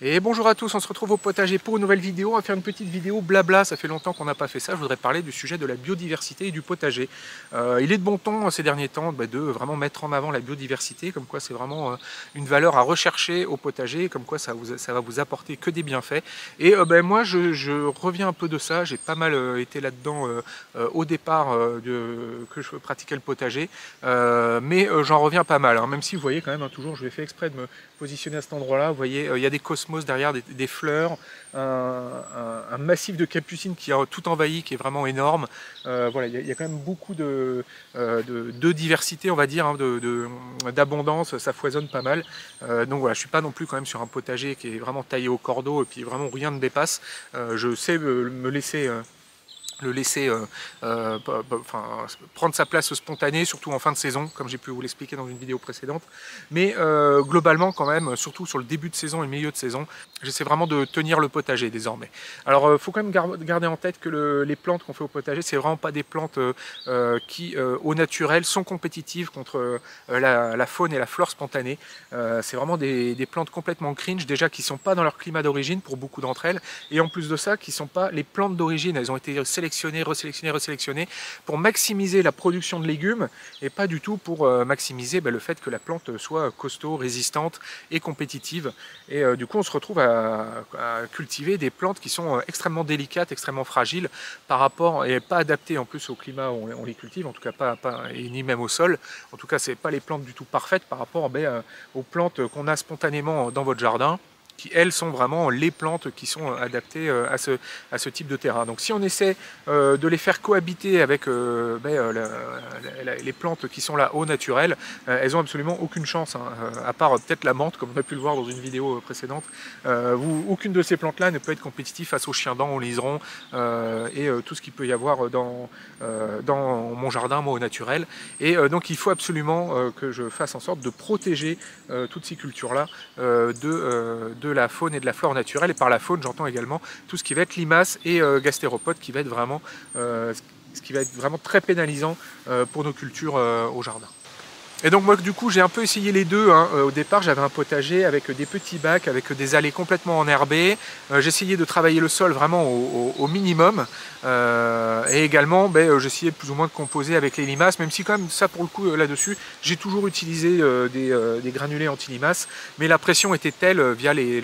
Et bonjour à tous, on se retrouve au potager pour une nouvelle vidéo. On va faire une petite vidéo blabla, ça fait longtemps qu'on n'a pas fait ça. Je voudrais parler du sujet de la biodiversité et du potager. Il est de bon ton ces derniers temps de vraiment mettre en avant la biodiversité, comme quoi c'est vraiment une valeur à rechercher au potager, comme quoi ça va vous apporter que des bienfaits. Et moi je reviens un peu de ça, j'ai pas mal été là-dedans au départ que je pratiquais le potager, mais j'en reviens pas mal, hein. Même si vous voyez quand même, hein, toujours je vais faire exprès de me positionner à cet endroit-là. Vous voyez, il y a des cosmos derrière, des fleurs, un massif de capucines qui a tout envahi, qui est vraiment énorme. Voilà, il y a quand même beaucoup de diversité, on va dire, hein, d'abondance, ça foisonne pas mal. Donc voilà, je suis pas non plus quand même sur un potager qui est vraiment taillé au cordeau et puis vraiment rien ne dépasse. Je sais me laisser le laisser prendre sa place spontanée, surtout en fin de saison, comme j'ai pu vous l'expliquer dans une vidéo précédente. Mais globalement, quand même, surtout sur le début de saison et le milieu de saison, j'essaie vraiment de tenir le potager désormais. Alors, il faut quand même garder en tête que les plantes qu'on fait au potager, c'est vraiment pas des plantes qui, au naturel, sont compétitives contre la faune et la flore spontanée. C'est vraiment des plantes complètement cringe, déjà qui ne sont pas dans leur climat d'origine pour beaucoup d'entre elles, et en plus de ça, qui ne sont pas les plantes d'origine. Elles ont été resélectionnées pour maximiser la production de légumes et pas du tout pour maximiser le fait que la plante soit costaud, résistante et compétitive. Et du coup, on se retrouve à cultiver des plantes qui sont extrêmement délicates, extrêmement fragiles par rapport, et pas adaptées en plus au climat où on les cultive, en tout cas pas et ni même au sol. En tout cas, c'est pas les plantes du tout parfaites par rapport aux plantes qu'on a spontanément dans votre jardin, qui elles sont vraiment les plantes qui sont adaptées à ce type de terrain. Donc si on essaie de les faire cohabiter avec les plantes qui sont là au naturel, elles ont absolument aucune chance, hein, à part peut-être la menthe, comme on a pu le voir dans une vidéo précédente. Aucune de ces plantes-là ne peut être compétitive face aux chiens-dents, aux liserons et tout ce qu'il peut y avoir dans mon jardin, moi, au naturel. Et donc il faut absolument que je fasse en sorte de protéger toutes ces cultures-là de la faune et de la flore naturelle. Et par la faune, j'entends également tout ce qui va être limaces et gastéropodes, qui va être vraiment, ce qui va être vraiment très pénalisant pour nos cultures au jardin. Et donc moi du coup j'ai un peu essayé les deux, hein. Au départ j'avais un potager avec des petits bacs, avec des allées complètement enherbées. J'essayais de travailler le sol vraiment au minimum. Et également j'essayais plus ou moins de composer avec les limaces, même si quand même ça pour le coup là-dessus j'ai toujours utilisé des granulés anti-limaces, mais la pression était telle via les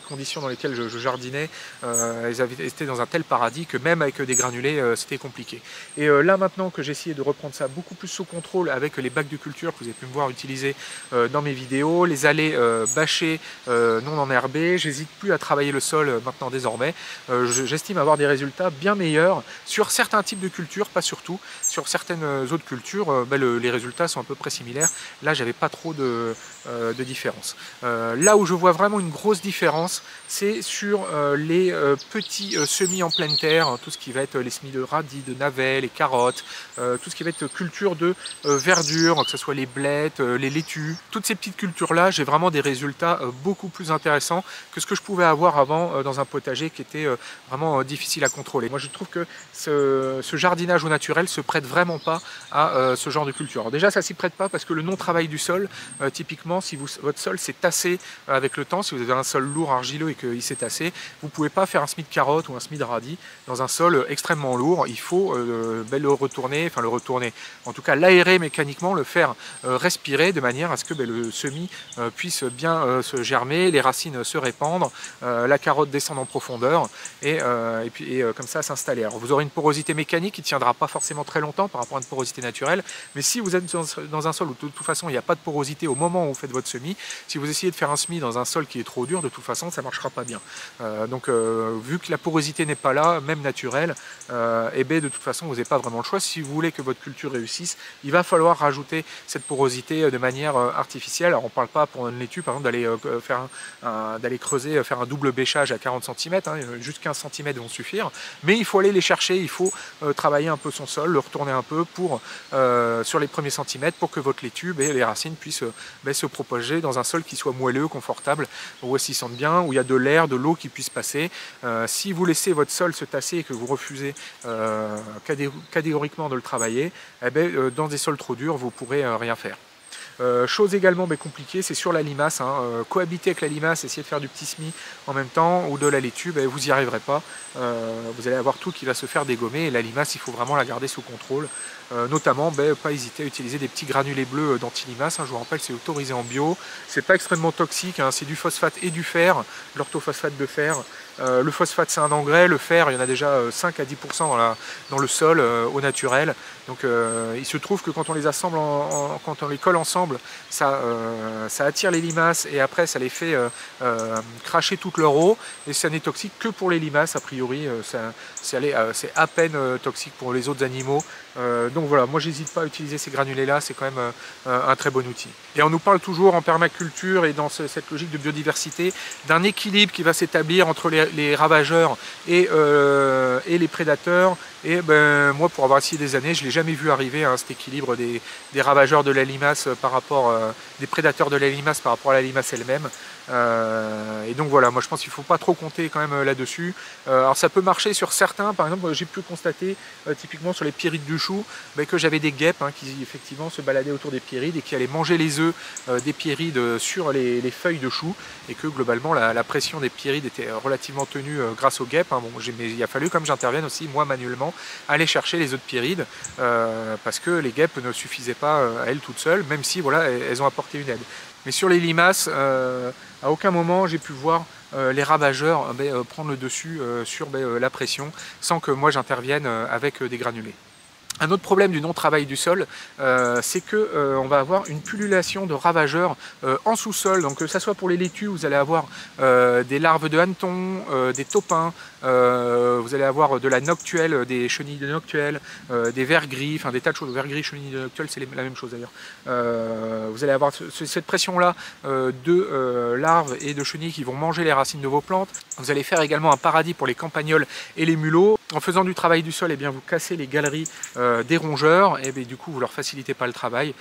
conditions dans lesquelles je jardinais, elles avaient été dans un tel paradis que même avec des granulés c'était compliqué. Et là maintenant que j'ai essayé de reprendre ça beaucoup plus sous contrôle avec les bacs de culture, vous avez pu me voir utiliser dans mes vidéos, les allées bâchées, non enherbées, j'hésite plus à travailler le sol maintenant désormais. J'estime avoir des résultats bien meilleurs sur certains types de cultures, pas sur tout. Sur certaines autres cultures, les résultats sont à peu près similaires. Là, j'avais pas trop de différence. Là où je vois vraiment une grosse différence, c'est sur les petits semis en pleine terre, hein, tout ce qui va être les semis de radis, de navets, les carottes, tout ce qui va être culture de verdure, que ce soit les blettes, les laitues. Toutes ces petites cultures-là, j'ai vraiment des résultats beaucoup plus intéressants que ce que je pouvais avoir avant dans un potager qui était vraiment difficile à contrôler. Moi, je trouve que ce jardinage au naturel se prête vraiment pas à ce genre de culture. Alors déjà, ça s'y prête pas parce que le non-travail du sol, typiquement, si votre sol s'est tassé avec le temps, si vous avez un sol lourd, argileux et qu'il s'est tassé, vous pouvez pas faire un semis de carottes ou un semis de radis dans un sol extrêmement lourd. Il faut le retourner, en tout cas l'aérer mécaniquement, le faire respirer de manière à ce que le semis puisse bien se germer, les racines se répandre, la carotte descendre en profondeur et puis comme ça s'installer. Alors vous aurez une porosité mécanique qui ne tiendra pas forcément très longtemps par rapport à une porosité naturelle, mais si vous êtes dans un sol où de toute façon il n'y a pas de porosité au moment où vous faites votre semis, si vous essayez de faire un semis dans un sol qui est trop dur, de toute façon ça ne marchera pas bien. Donc vu que la porosité n'est pas là, même naturelle, de toute façon vous n'avez pas vraiment le choix. Si vous voulez que votre culture réussisse, il va falloir rajouter cette porosité de manière artificielle. Alors on ne parle pas pour une laitue par exemple d'aller creuser, faire un double bêchage à 40 cm, hein, juste 15 cm vont suffire, mais il faut aller les chercher, il faut travailler un peu son sol, le retourner un peu sur les premiers centimètres pour que votre laitue, les racines puissent se propager dans un sol qui soit moelleux, confortable, où s'y sentent bien, où il y a de l'air, de l'eau qui puisse passer. Si vous laissez votre sol se tasser et que vous refusez catégoriquement de le travailler, dans des sols trop durs, vous ne pourrez rien faire. Chose également compliquée, c'est sur la limace, hein. Cohabiter avec la limace, essayer de faire du petit semis en même temps ou de la laitue, vous n'y arriverez pas. Vous allez avoir tout qui va se faire dégommer et la limace, il faut vraiment la garder sous contrôle. Notamment, pas hésiter à utiliser des petits granulés bleus d'anti-limace, hein. Je vous rappelle, c'est autorisé en bio, c'est pas extrêmement toxique, hein. C'est du phosphate et du fer, de l'orthophosphate de fer. Le phosphate c'est un engrais, le fer il y en a déjà 5 à 10% dans le sol au naturel. Donc il se trouve que quand on les assemble, quand on les colle ensemble, ça attire les limaces et après ça les fait cracher toute leur eau et ça n'est toxique que pour les limaces a priori, c'est à peine toxique pour les autres animaux. Donc voilà, moi j'hésite pas à utiliser ces granulés là, c'est quand même un très bon outil. Et on nous parle toujours en permaculture et dans cette logique de biodiversité d'un équilibre qui va s'établir entre les ravageurs et les prédateurs. Et moi pour avoir essayé des années, je ne l'ai jamais vu arriver, hein, cet équilibre des ravageurs de la limace par rapport, des prédateurs de la limace par rapport à la limace elle-même. Et donc voilà, moi je pense qu'il ne faut pas trop compter quand même là-dessus. Alors ça peut marcher sur certains, par exemple j'ai pu constater typiquement sur les pyrides du chou que j'avais des guêpes, hein, qui effectivement se baladaient autour des pyrides et qui allaient manger les œufs des pyrides sur les feuilles de chou et que globalement la pression des pyrides était relativement tenue grâce aux guêpes, hein. Bon, mais il a fallu comme j'intervienne aussi moi manuellement aller chercher les œufs de pyrides parce que les guêpes ne suffisaient pas à elles toutes seules, même si voilà, elles ont apporté une aide. Mais sur les limaces, à aucun moment j'ai pu voir les ravageurs prendre le dessus sur la pression sans que moi j'intervienne avec des granulés. Un autre problème du non-travail du sol, c'est qu'on va avoir une pullulation de ravageurs en sous-sol. Donc que ce soit pour les laitues, vous allez avoir des larves de hannetons, des taupins, vous allez avoir de la noctuelle, des chenilles de noctuelle, des vers gris, enfin des tas de choses. Vers gris, chenilles de noctuelle, c'est la même chose d'ailleurs. Vous allez avoir cette pression-là de larves et de chenilles qui vont manger les racines de vos plantes. Vous allez faire également un paradis pour les campagnols et les mulots. En faisant du travail du sol, vous cassez les galeries des rongeurs et du coup vous leur facilitez pas le travail.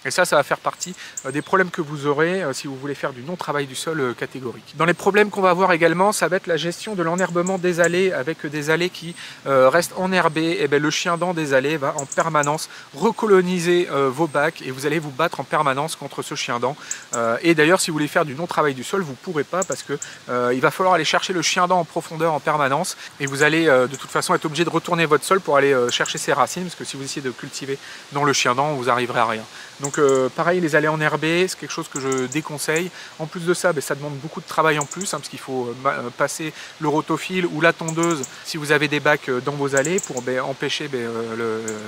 Et ça va faire partie des problèmes que vous aurez si vous voulez faire du non-travail du sol catégorique. Dans les problèmes qu'on va avoir également, ça va être la gestion de l'enherbement des allées avec des allées qui restent enherbées. Et le chien-dent des allées va en permanence recoloniser vos bacs et vous allez vous battre en permanence contre ce chien-dent. Et d'ailleurs, si vous voulez faire du non-travail du sol, vous ne pourrez pas parce que il va falloir aller chercher le chien-dent en profondeur en permanence et vous allez de toute façon être obligé de retourner votre sol pour aller chercher ses racines parce que si vous essayez de cultiver dans le chien-dent, vous n'arriverez à rien. Donc pareil, les allées enherbées, c'est quelque chose que je déconseille. En plus de ça, ça demande beaucoup de travail en plus, hein, parce qu'il faut passer le rotophile ou la tondeuse si vous avez des bacs dans vos allées pour empêcher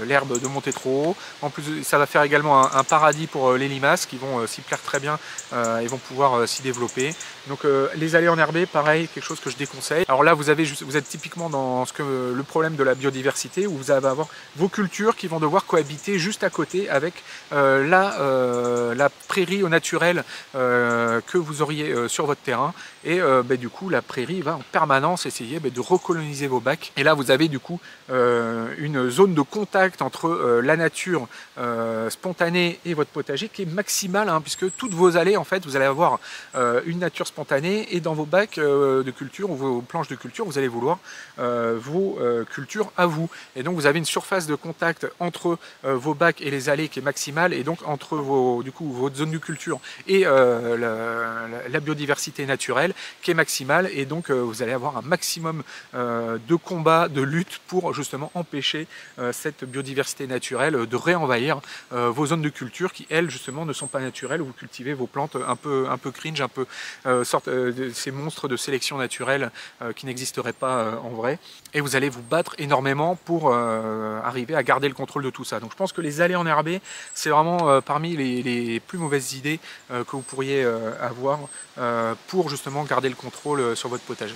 l'herbe de monter trop haut. En plus, ça va faire également un paradis pour les limaces qui vont s'y plaire très bien et vont pouvoir s'y développer. Donc les allées enherbées, pareil, quelque chose que je déconseille. Alors là, vous êtes typiquement dans le problème de la biodiversité où vous allez avoir vos cultures qui vont devoir cohabiter juste à côté avec la prairie au naturel que vous auriez sur votre terrain et du coup la prairie va en permanence essayer de recoloniser vos bacs et là vous avez du coup une zone de contact entre la nature spontanée et votre potager qui est maximale, hein, puisque toutes vos allées en fait vous allez avoir une nature spontanée et dans vos bacs de culture ou vos planches de culture vous allez vouloir vos cultures à vous et donc vous avez une surface de contact entre vos bacs et les allées qui est maximale et donc entre votre zone de culture et la biodiversité naturelle qui est maximale et donc vous allez avoir un maximum de combats, de lutte pour justement empêcher cette biodiversité naturelle de réenvahir vos zones de culture qui elles justement ne sont pas naturelles où vous cultivez vos plantes un peu cringe, un peu ces monstres de sélection naturelle qui n'existeraient pas en vrai et vous allez vous battre énormément pour arriver à garder le contrôle de tout ça. Donc je pense que les allées enherbées c'est vraiment parmi les plus mauvaises idées que vous pourriez avoir pour justement garder le contrôle sur votre potager.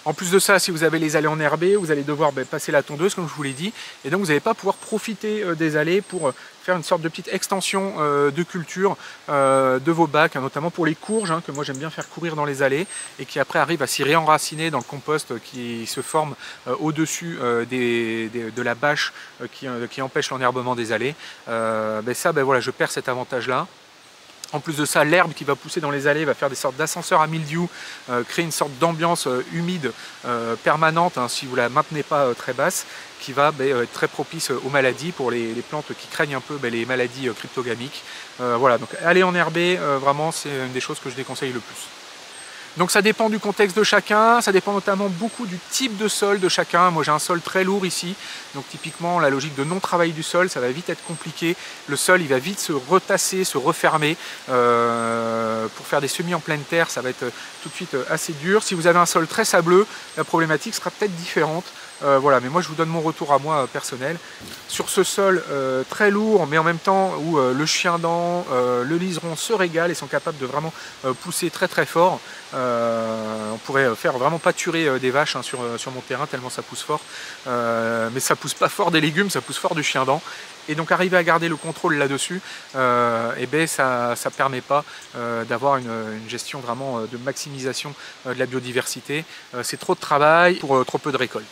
En plus de ça, si vous avez les allées enherbées, vous allez devoir passer la tondeuse comme je vous l'ai dit et donc vous n'allez pas pouvoir profiter des allées pour faire une sorte de petite extension de culture de vos bacs, hein, notamment pour les courges, hein, que moi j'aime bien faire courir dans les allées et qui après arrivent à s'y réenraciner dans le compost qui se forme au-dessus de la bâche qui empêche l'enherbement des allées. Voilà, je perds cet avantage-là. En plus de ça, l'herbe qui va pousser dans les allées va faire des sortes d'ascenseurs à mildiou, créer une sorte d'ambiance humide permanente, hein, si vous ne la maintenez pas très basse, qui va être très propice aux maladies pour les plantes qui craignent un peu les maladies cryptogamiques. Voilà, donc aller enherber, vraiment c'est une des choses que je déconseille le plus. Donc ça dépend du contexte de chacun, ça dépend notamment beaucoup du type de sol de chacun. Moi j'ai un sol très lourd ici, donc typiquement la logique de non-travail du sol, ça va vite être compliqué. Le sol il va vite se retasser, se refermer. Pour faire des semis en pleine terre, ça va être tout de suite assez dur. Si vous avez un sol très sableux, la problématique sera peut-être différente. Voilà, mais moi je vous donne mon retour à moi personnel. Sur ce sol très lourd, mais en même temps où le chien-dent, le liseron se régalent et sont capables de vraiment pousser très très fort. On pourrait faire vraiment pâturer des vaches hein, sur mon terrain tellement ça pousse fort. Mais ça pousse pas fort des légumes, ça pousse fort du chien-dent. Et donc arriver à garder le contrôle là-dessus, eh ben, ça ne permet pas d'avoir une gestion vraiment de maximisation de la biodiversité. C'est trop de travail pour trop peu de récoltes.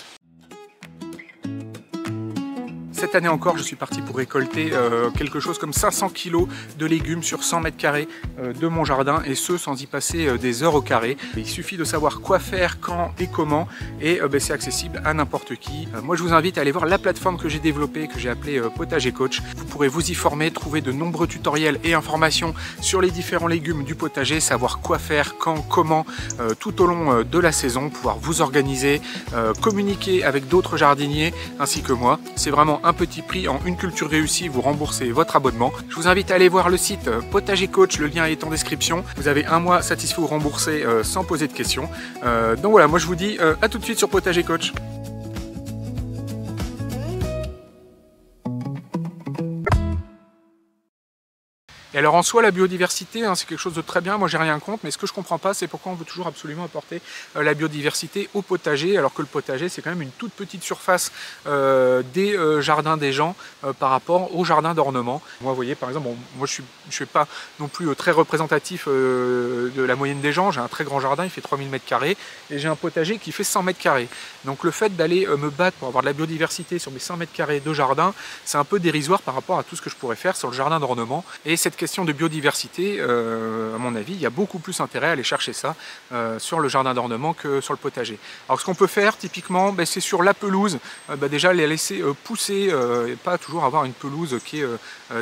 Cette année encore, je suis parti pour récolter quelque chose comme 500 kg de légumes sur 100 mètres carrés de mon jardin, et ce sans y passer des heures au carré. Il suffit de savoir quoi faire, quand et comment, et c'est accessible à n'importe qui. Moi je vous invite à aller voir la plateforme que j'ai développée, que j'ai appelée Potager Coach. Vous pourrez vous y former, trouver de nombreux tutoriels et informations sur les différents légumes du potager, savoir quoi faire, quand, comment, tout au long de la saison, pouvoir vous organiser, communiquer avec d'autres jardiniers ainsi que moi. C'est vraiment un petit prix, en une culture réussie, vous remboursez votre abonnement. Je vous invite à aller voir le site Potager Coach, le lien est en description. Vous avez un mois satisfait ou remboursé sans poser de questions. Donc voilà, moi je vous dis à tout de suite sur Potager Coach. Et alors en soi la biodiversité hein, c'est quelque chose de très bien, moi j'ai rien contre, mais ce que je comprends pas c'est pourquoi on veut toujours absolument apporter la biodiversité au potager, alors que le potager c'est quand même une toute petite surface des jardins des gens par rapport aux jardins d'ornement. Moi vous voyez par exemple, bon, moi je suis pas non plus très représentatif de la moyenne des gens, j'ai un très grand jardin, il fait 3000 m² et j'ai un potager qui fait 100 m². Donc le fait d'aller me battre pour avoir de la biodiversité sur mes 100 m² de jardin, c'est un peu dérisoire par rapport à tout ce que je pourrais faire sur le jardin d'ornement. Et cette question de biodiversité, à mon avis, il y a beaucoup plus intérêt à aller chercher ça sur le jardin d'ornement que sur le potager. Alors ce qu'on peut faire typiquement, c'est sur la pelouse, déjà les laisser pousser, et pas toujours avoir une pelouse qui est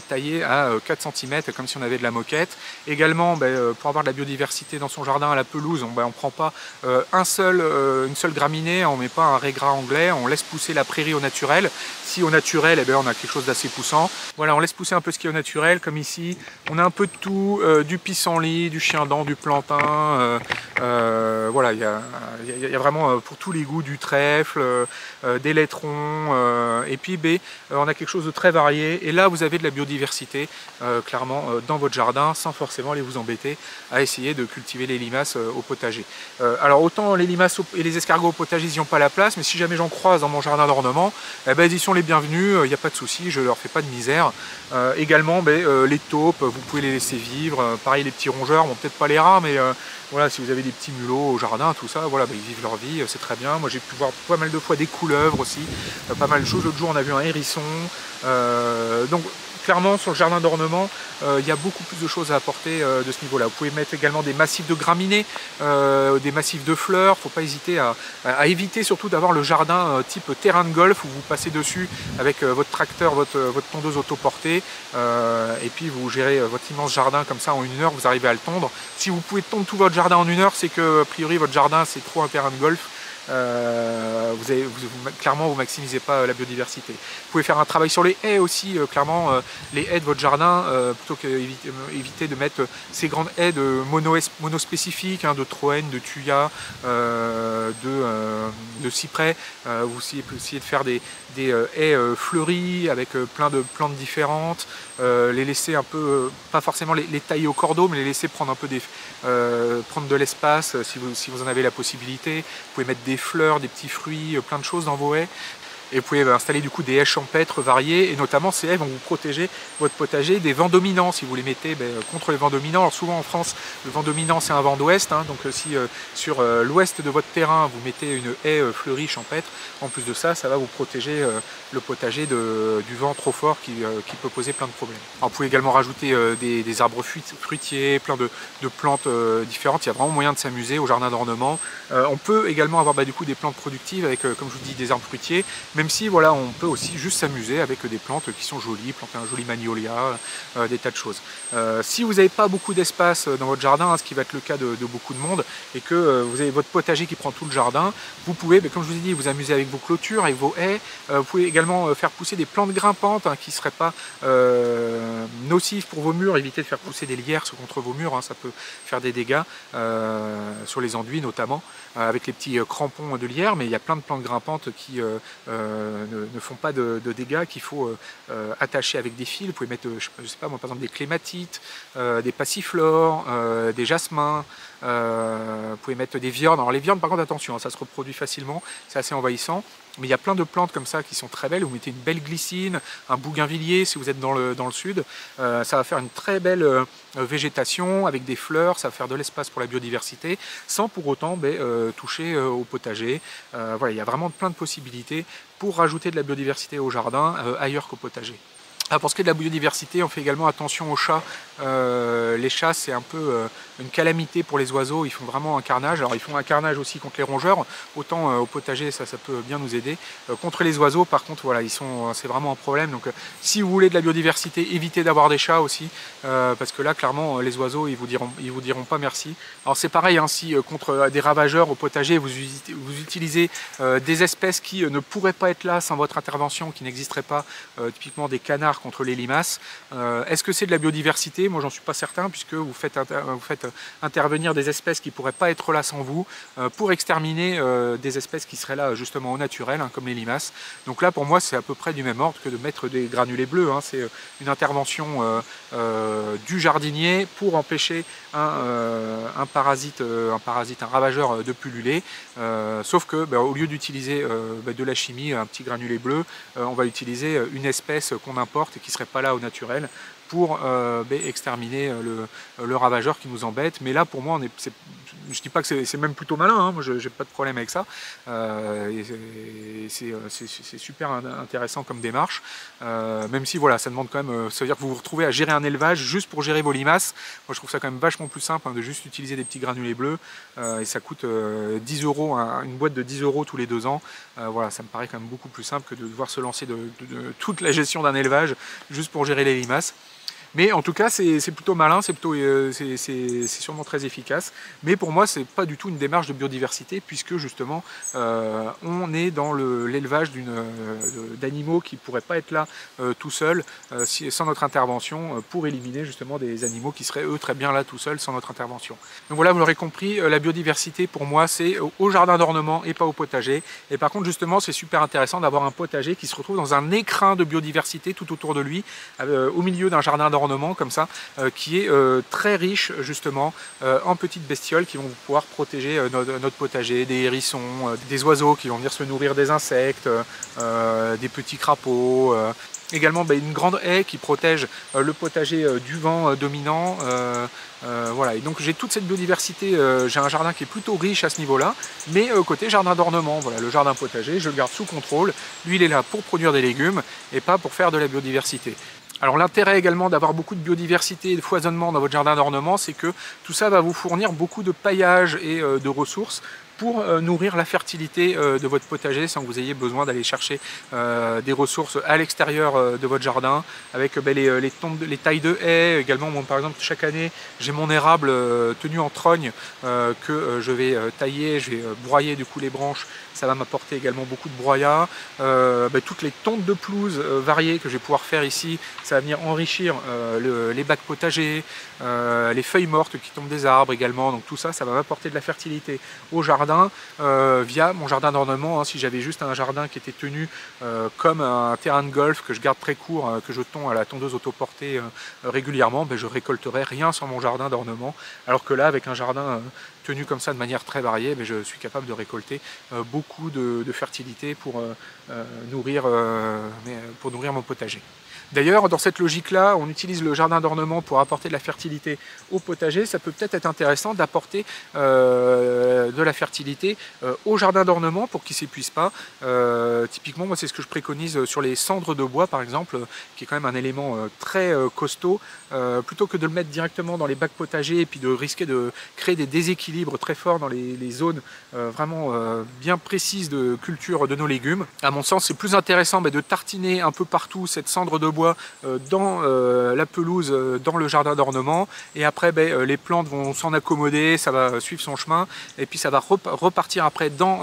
taillée à 4 cm comme si on avait de la moquette. Également, pour avoir de la biodiversité dans son jardin, à la pelouse, on ne prend pas une seule graminée, on ne met pas un régras anglais, on laisse pousser la prairie au naturel. Si au naturel, on a quelque chose d'assez poussant. Voilà, on laisse pousser un peu ce qui est au naturel, comme ici. On a un peu de tout, du pissenlit, du chien-dent, du plantain. Voilà, il y a vraiment pour tous les goûts du trèfle, des laiterons. Et puis on a quelque chose de très varié. Et là, vous avez de la biodiversité, clairement, dans votre jardin, sans forcément aller vous embêter à essayer de cultiver les limaces au potager. Alors autant les limaces et les escargots au potager, ils n'y ont pas la place, mais si jamais j'en croise dans mon jardin d'ornement, ils y sont les bienvenus, il n'y a pas de souci, je leur fais pas de misère. Également, les taupes, vous pouvez les laisser vivre. Pareil, les petits rongeurs, bon, peut-être pas les rats, mais voilà, si vous avez des petits mulots au jardin, tout ça, voilà, ils vivent leur vie, c'est très bien. Moi, j'ai pu voir pas mal de fois des couleuvres aussi, pas mal de choses. L'autre jour, on a vu un hérisson. Donc, clairement, sur le jardin d'ornement, il y a beaucoup plus de choses à apporter de ce niveau-là. Vous pouvez mettre également des massifs de graminées, des massifs de fleurs. Il ne faut pas hésiter à éviter surtout d'avoir le jardin type terrain de golf où vous passez dessus avec votre tracteur, votre tondeuse autoportée, et puis vous gérez votre immense jardin comme ça en 1 heure, vous arrivez à le tondre. Si vous pouvez tondre tout votre jardin en 1 heure, c'est que a priori votre jardin c'est trop un terrain de golf. Clairement vous maximisez pas la biodiversité. Vous pouvez faire un travail sur les haies aussi, clairement les haies de votre jardin, plutôt qu'éviter de mettre ces grandes haies de monospécifiques, de troène, de thuya, de cyprès. Vous essayez de faire des haies fleuries avec plein de plantes différentes, les laisser un peu, pas forcément les tailler au cordeau, mais les laisser prendre un peu prendre de l'espace si vous en avez la possibilité. Vous pouvez mettre des fleurs, des petits fruits, plein de choses dans vos haies. Et vous pouvez installer du coup des haies champêtres variées, et notamment ces haies vont vous protéger votre potager des vents dominants si vous les mettez contre les vents dominants. Alors souvent en France, le vent dominant c'est un vent d'ouest, hein, donc si sur l'ouest de votre terrain vous mettez une haie fleurie champêtre, en plus de ça, ça va vous protéger le potager du vent trop fort qui peut poser plein de problèmes. Alors, vous pouvez également rajouter des arbres fruitiers, plein de plantes différentes. Il y a vraiment moyen de s'amuser au jardin d'ornement. On peut également avoir du coup des plantes productives avec, comme je vous dis, des arbres fruitiers, même si voilà, on peut aussi juste s'amuser avec des plantes qui sont jolies, planter un joli magnolia, des tas de choses. Si vous n'avez pas beaucoup d'espace dans votre jardin, hein, ce qui va être le cas de beaucoup de monde, et que vous avez votre potager qui prend tout le jardin, vous pouvez, comme je vous ai dit, vous amuser avec vos clôtures, avec vos haies. Vous pouvez également faire pousser des plantes grimpantes hein, qui ne seraient pas nocives pour vos murs. Évitez de faire pousser des lierres contre vos murs, hein, ça peut faire des dégâts sur les enduits notamment, avec les petits crampons de lierre, mais il y a plein de plantes grimpantes qui ne font pas de dégâts, qu'il faut attacher avec des fils. Vous pouvez mettre, je sais pas moi, par exemple des clématites, des passiflores, des jasmins. Vous pouvez mettre des viornes. Alors les viornes par contre attention, hein, ça se reproduit facilement, c'est assez envahissant. Mais il y a plein de plantes comme ça qui sont très belles. Vous mettez une belle glycine, un bougainvillier si vous êtes dans le sud. Ça va faire une très belle végétation avec des fleurs, ça va faire de l'espace pour la biodiversité sans pour autant toucher au potager. Voilà, il y a vraiment plein de possibilités pour rajouter de la biodiversité au jardin ailleurs qu'au potager. Ah, pour ce qui est de la biodiversité, on fait également attention aux chats. Les chats, c'est un peu une calamité pour les oiseaux, ils font vraiment un carnage. Alors ils font un carnage aussi contre les rongeurs, autant au potager ça peut bien nous aider. Contre les oiseaux par contre, voilà, c'est vraiment un problème. Donc si vous voulez de la biodiversité, évitez d'avoir des chats aussi, parce que là clairement les oiseaux ils vous diront pas merci. Alors c'est pareil, hein, si contre des ravageurs au potager vous utilisez des espèces qui ne pourraient pas être là sans votre intervention, qui n'existeraient pas, typiquement des canards contre les limaces. Est-ce que c'est de la biodiversité? Moi j'en suis pas certain, puisque vous faites intervenir des espèces qui ne pourraient pas être là sans vous pour exterminer des espèces qui seraient là justement au naturel, hein, comme les limaces. Donc là pour moi c'est à peu près du même ordre que de mettre des granulés bleus, hein. C'est une intervention du jardinier pour empêcher un parasite, un ravageur de pulluler, sauf que au lieu d'utiliser de la chimie, un petit granulé bleu, on va utiliser une espèce qu'on importe et qui ne serait pas là au naturel pour exterminer le ravageur qui nous embête. Mais là pour moi je dis pas que c'est même plutôt malin, hein. Moi j'ai pas de problème avec ça, c'est super intéressant comme démarche, même si voilà, ça demande quand même, ça veut dire que vous vous retrouvez à gérer un élevage juste pour gérer vos limaces. Moi je trouve ça quand même vachement plus simple, hein, de juste utiliser des petits granulés bleus, et ça coûte 10 €, une boîte de 10 € tous les 2 ans. Voilà, ça me paraît quand même beaucoup plus simple que de devoir se lancer de toute la gestion d'un élevage juste pour gérer les limaces. Mais en tout cas, c'est plutôt malin, c'est sûrement très efficace. Mais pour moi, c'est pas du tout une démarche de biodiversité, puisque justement, on est dans l'élevage d'animaux qui ne pourraient pas être là tout seuls sans notre intervention, pour éliminer justement des animaux qui seraient eux très bien là tout seuls sans notre intervention. Donc voilà, vous l'aurez compris, la biodiversité pour moi, c'est au jardin d'ornement et pas au potager. Et par contre, justement, c'est super intéressant d'avoir un potager qui se retrouve dans un écrin de biodiversité tout autour de lui, au milieu d'un jardin d'ornement comme ça, qui est très riche justement en petites bestioles qui vont pouvoir protéger notre potager, des hérissons, des oiseaux qui vont venir se nourrir des insectes, des petits crapauds. Également une grande haie qui protège le potager du vent dominant. Voilà, et donc j'ai toute cette biodiversité, j'ai un jardin qui est plutôt riche à ce niveau-là, mais côté jardin d'ornement, voilà, le jardin potager, je le garde sous contrôle. Lui, il est là pour produire des légumes et pas pour faire de la biodiversité. Alors l'intérêt également d'avoir beaucoup de biodiversité et de foisonnement dans votre jardin d'ornement, c'est que tout ça va vous fournir beaucoup de paillage et de ressources pour nourrir la fertilité de votre potager sans que vous ayez besoin d'aller chercher des ressources à l'extérieur de votre jardin, avec les tailles de haies. Également, moi, par exemple, chaque année, j'ai mon érable tenu en trogne que je vais tailler, je vais broyer du coup les branches. Ça va m'apporter également beaucoup de broyat. Toutes les tontes de pelouse variées que je vais pouvoir faire ici, ça va venir enrichir les bacs potagers, les feuilles mortes qui tombent des arbres également. Donc tout ça, ça va m'apporter de la fertilité au jardin. jardin via mon jardin d'ornement. Hein. Si j'avais juste un jardin qui était tenu comme un terrain de golf que je garde très court, que je tonds à la tondeuse autoportée régulièrement, ben, je récolterais rien sur mon jardin d'ornement. Alors que là, avec un jardin tenu comme ça de manière très variée, ben, je suis capable de récolter beaucoup de fertilité pour nourrir mon potager. D'ailleurs, dans cette logique-là, on utilise le jardin d'ornement pour apporter de la fertilité au potager. Ça peut peut-être être intéressant d'apporter de la fertilité au jardin d'ornement pour qu'il ne s'épuise pas. Typiquement, moi, c'est ce que je préconise sur les cendres de bois, par exemple, qui est quand même un élément très costaud. Plutôt que de le mettre directement dans les bacs potagers et puis de risquer de créer des déséquilibres très forts dans les zones vraiment bien précises de culture de nos légumes. À mon sens, c'est plus intéressant de tartiner un peu partout cette cendre de bois dans la pelouse, dans le jardin d'ornement, et après les plantes vont s'en accommoder, ça va suivre son chemin, et puis ça va repartir après dans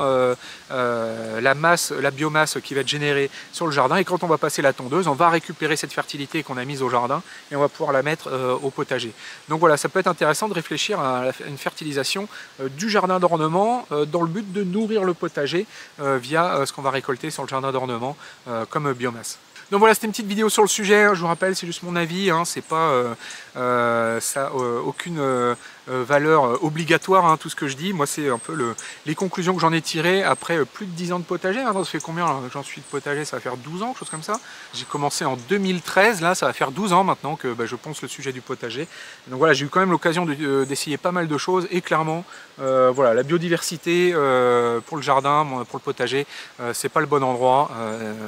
la biomasse qui va être générée sur le jardin, et quand on va passer la tondeuse, on va récupérer cette fertilité qu'on a mise au jardin et on va pouvoir la mettre au potager. Donc voilà, ça peut être intéressant de réfléchir à une fertilisation du jardin d'ornement dans le but de nourrir le potager via ce qu'on va récolter sur le jardin d'ornement comme biomasse. Donc voilà, c'était une petite vidéo sur le sujet, je vous rappelle, c'est juste mon avis, hein, c'est pas ça aucune valeur obligatoire, hein, tout ce que je dis. Moi, c'est un peu les conclusions que j'en ai tirées après plus de 10 ans de potager. Hein. Ça fait combien j'en suis de potager? Ça va faire 12 ans, chose comme ça. J'ai commencé en 2013, là ça va faire 12 ans maintenant que je pense le sujet du potager. Donc voilà, j'ai eu quand même l'occasion d'essayer pas mal de choses, et clairement, voilà, la biodiversité pour le jardin, pour le potager, c'est pas le bon endroit.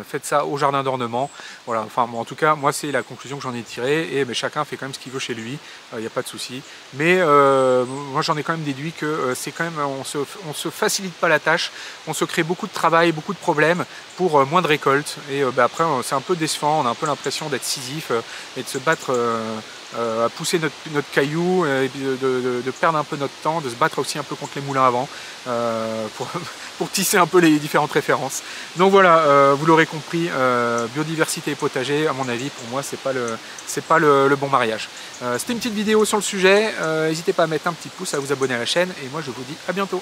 Faites ça au jardin d'ornement. Voilà, enfin bon, en tout cas, moi c'est la conclusion que j'en ai tirée, et chacun fait quand même ce qu'il veut chez lui, il n'y a pas de souci. Mais moi j'en ai quand même déduit que c'est quand même, on se facilite pas la tâche, on se crée beaucoup de travail, beaucoup de problèmes pour moins de récoltes, et après c'est un peu décevant, on a un peu l'impression d'être Sisyphe et de se battre à pousser notre caillou, et de perdre un peu notre temps, de se battre aussi un peu contre les moulins à vent pour tisser un peu les différentes références. Donc voilà, vous l'aurez compris, biodiversité et potager, à mon avis, pour moi, c'est pas le bon mariage. C'était une petite vidéo sur le sujet, n'hésitez pas à mettre un petit pouce, à vous abonner à la chaîne, et moi je vous dis à bientôt.